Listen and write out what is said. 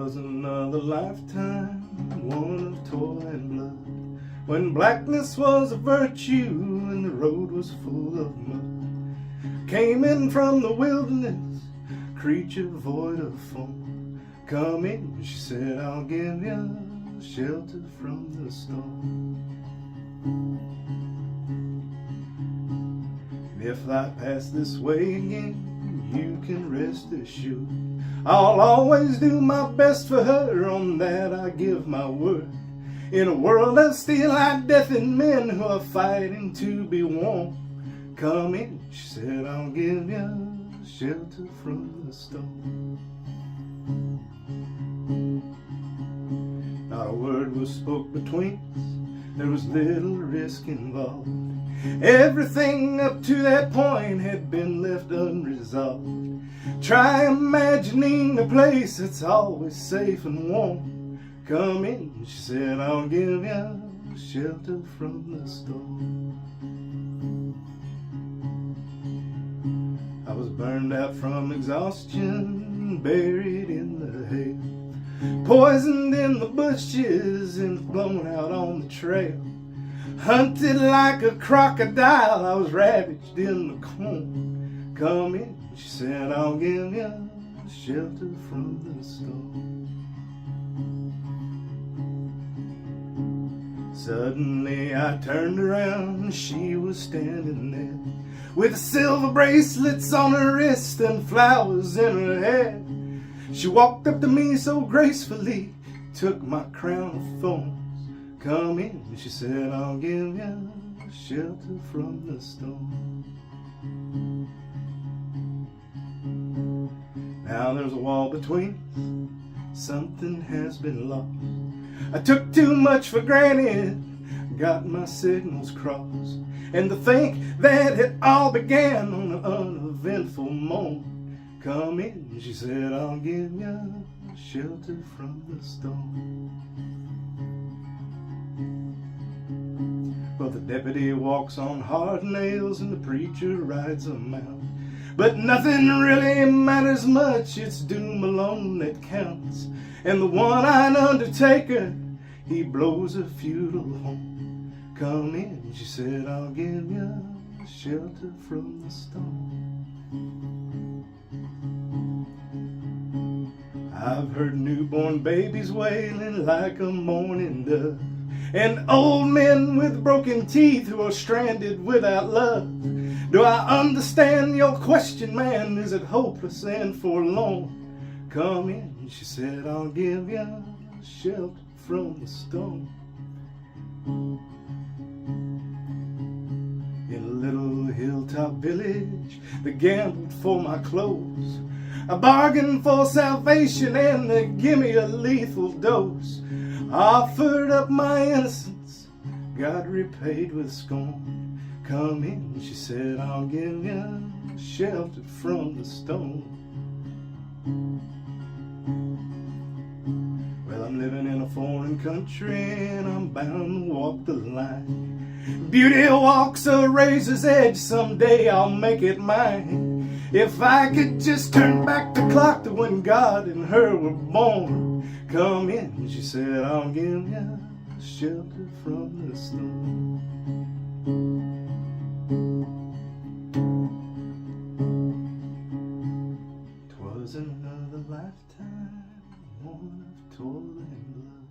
'Twas another lifetime, one of toil and blood, when blackness was a virtue and the road was full of mud. Came in from the wilderness, creature void of form. Come in, she said, I'll give you shelter from the storm. And if I pass this way again, you can rest assured I'll always do my best for her, on that I give my word. In a world that still has death in men who are fighting to be warm. Come in, she said, I'll give you shelter from the storm. Not a word was spoke between us, there was little risk involved. Everything up to that point had been left unresolved. Try imagining a place that's always safe and warm. Come in, she said, I'll give you shelter from the storm. I was burned out from exhaustion, buried in the hay, poisoned in the bushes and blown out on the trail. Hunted like a crocodile, I was ravaged in the corn. Come in, she said, I'll give you shelter from the storm. Suddenly I turned around and she was standing there, with silver bracelets on her wrist and flowers in her hair. She walked up to me so gracefully, took my crown of thorns. Come in, she said, I'll give you shelter from the storm. Now there's a wall between us, something has been lost. I took too much for granted, got my signals crossed. And to think that it all began on an uneventful morn. Come in, she said, I'll give you shelter from the storm. Well, the deputy walks on hard nails and the preacher rides a mount. But nothing really matters much, it's doom alone that counts. And the one-eyed undertaker, he blows a funeral home. Come in, she said, I'll give you shelter from the storm. I've heard newborn babies wailing like a mourning dove, and old men with broken teeth who are stranded without love. Do I understand your question, man? Is it hopeless and forlorn? Come in, she said, I'll give you shelter from the storm. In a little hilltop village, they gambled for my clothes. I bargained for salvation and they give me a lethal dose. Offered up my innocence, God repaid with scorn. Come in, she said, I'll give you shelter from the storm. Well, I'm living in a foreign country and I'm bound to walk the line. Beauty walks a razor's edge, someday I'll make it mine. If I could just turn back the clock to when God and her were born. Come in, she said, I'll give you shelter from the storm. 'Twas another lifetime, one of toil and blood.